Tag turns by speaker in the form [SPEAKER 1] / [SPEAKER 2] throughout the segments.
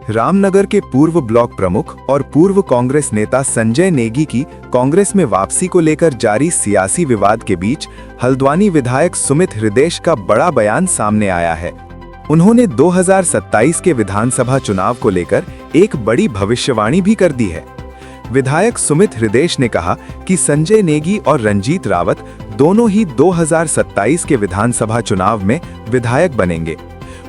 [SPEAKER 1] रामनगर के पूर्व ब्लॉक प्रमुख और पूर्व कांग्रेस नेता संजय नेगी की कांग्रेस में वापसी को लेकर जारी सियासी विवाद के बीच हल्द्वानी विधायक सुमित हृदेश का बड़ा बयान सामने आया है। उन्होंने 2027 के विधानसभा चुनाव को लेकर एक बड़ी भविष्यवाणी भी कर दी है। विधायक सुमित हृदेश ने कहा कि संजय नेगी और रंजीत रावत दोनों ही 2027 के विधानसभा चुनाव में विधायक बनेंगे।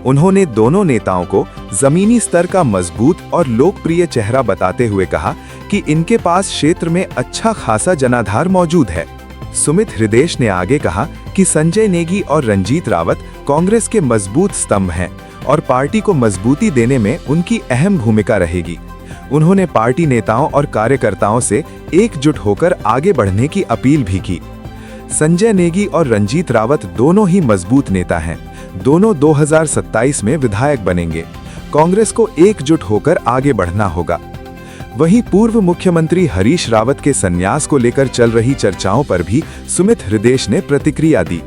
[SPEAKER 1] उन्होंने दोनों नेताओं को जमीनी स्तर का मजबूत और लोकप्रिय चेहरा बताते हुए कहा कि इनके पास क्षेत्र में अच्छा खासा जनाधार मौजूद है। सुमित हृदेश ने आगे कहा कि संजय नेगी और रंजीत रावत कांग्रेस के मजबूत स्तंभ हैं और पार्टी को मजबूती देने में उनकी अहम भूमिका रहेगी। उन्होंने पार्टी नेताओं और कार्यकर्ताओं से एकजुट होकर आगे बढ़ने की अपील भी की। संजय नेगी और रंजीत रावत दोनों ही मजबूत नेता हैं। दोनों 2027 में विधायक बनेंगे। कांग्रेस को एकजुट होकर आगे बढ़ना होगा। वहीं पूर्व मुख्यमंत्री हरीश रावत के संन्यास को लेकर चल रही चर्चाओं पर भी सुमित हृदेश ने प्रतिक्रिया दी।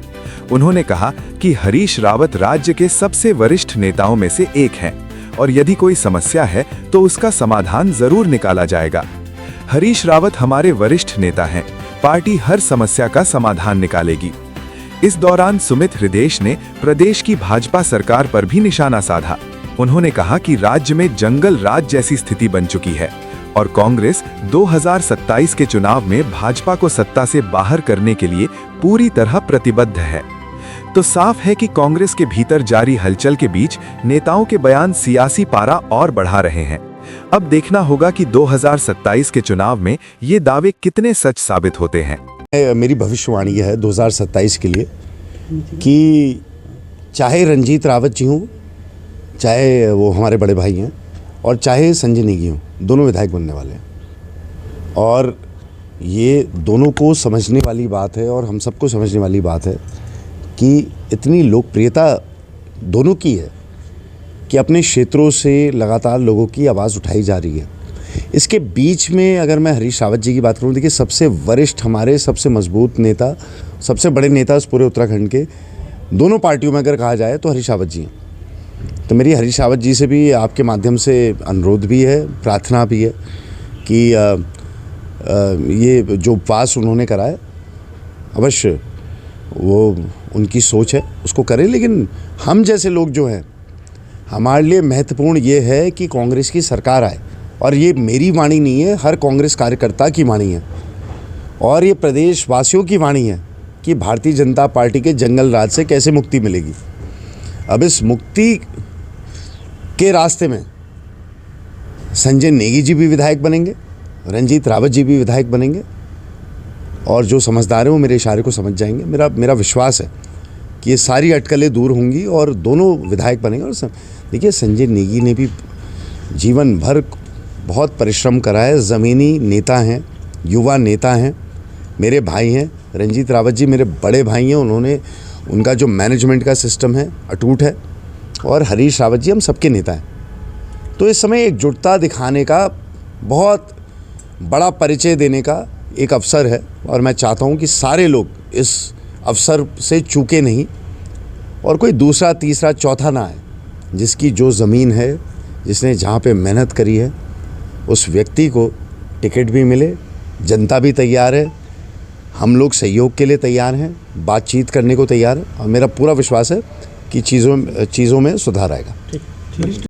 [SPEAKER 1] उन्होंने कहा कि हरीश रावत राज्य के सबसे वरिष्ठ नेताओं में से एक हैं और यदि कोई समस्या है तो उसका समाधान जरूर निकाला जाएगा। हरीश रावत हमारे वरिष्ठ नेता हैं। पार्टी हर समस्या का समाधान निकालेगी। इस दौरान सुमित हृदेश ने प्रदेश की भाजपा सरकार पर भी निशाना साधा। उन्होंने कहा कि राज्य में जंगल राज जैसी स्थिति बन चुकी है और कांग्रेस 2027 के चुनाव में भाजपा को सत्ता से बाहर करने के लिए पूरी तरह प्रतिबद्ध है। तो साफ है कि कांग्रेस के भीतर जारी हलचल के बीच नेताओं के बयान सियासी पारा और बढ़ा रहे हैं। अब देखना होगा कि 2027 के चुनाव में ये दावे कितने सच साबित होते हैं।
[SPEAKER 2] मेरी भविष्यवाणी है 2027 के लिए कि चाहे रंजीत रावत जी हों, चाहे वो हमारे बड़े भाई हैं और चाहे संजय नेगी हों, दोनों विधायक बनने वाले हैं। और ये दोनों को समझने वाली बात है और हम सबको समझने वाली बात है कि इतनी लोकप्रियता दोनों की है कि अपने क्षेत्रों से लगातार लोगों की आवाज़ उठाई जा रही है। इसके बीच में अगर मैं हरीश रावत जी की बात करूं, देखिए सबसे वरिष्ठ, हमारे सबसे मजबूत नेता, सबसे बड़े नेता इस पूरे उत्तराखंड के दोनों पार्टियों में अगर कहा जाए तो हरीश रावत जी हैं। तो मेरी हरीश रावत जी से भी आपके माध्यम से अनुरोध भी है, प्रार्थना भी है कि ये जो उपवास उन्होंने करा है अवश्य वो उनकी सोच है, उसको करें। लेकिन हम जैसे लोग जो हैं, हमारे लिए महत्वपूर्ण ये है कि कांग्रेस की सरकार आए। और ये मेरी वाणी नहीं है, हर कांग्रेस कार्यकर्ता की वाणी है और ये प्रदेश वासियों की वाणी है कि भारतीय जनता पार्टी के जंगल राज से कैसे मुक्ति मिलेगी। अब इस मुक्ति के रास्ते में संजय नेगी जी भी विधायक बनेंगे, रंजीत रावत जी भी विधायक बनेंगे और जो समझदार हैं वो मेरे इशारे को समझ जाएंगे। मेरा विश्वास है कि ये सारी अटकलें दूर होंगी और दोनों विधायक बनेंगे। और देखिए, संजय नेगी ने भी जीवन भर बहुत परिश्रम करा है, ज़मीनी नेता हैं, युवा नेता हैं, मेरे भाई हैं। रंजीत रावत जी मेरे बड़े भाई हैं, उनका जो मैनेजमेंट का सिस्टम है अटूट है। और हरीश रावत जी हम सबके नेता हैं। तो इस समय एकजुटता दिखाने का, बहुत बड़ा परिचय देने का एक अवसर है और मैं चाहता हूं कि सारे लोग इस अवसर से चूके नहीं और कोई दूसरा, तीसरा, चौथा ना आए। जिसकी जो ज़मीन है, जिसने जहाँ पे मेहनत करी है, उस व्यक्ति को टिकट भी मिले। जनता भी तैयार है, हम लोग सहयोग के लिए तैयार हैं, बातचीत करने को तैयार है और मेरा पूरा विश्वास है कि चीज़ों में सुधार आएगा।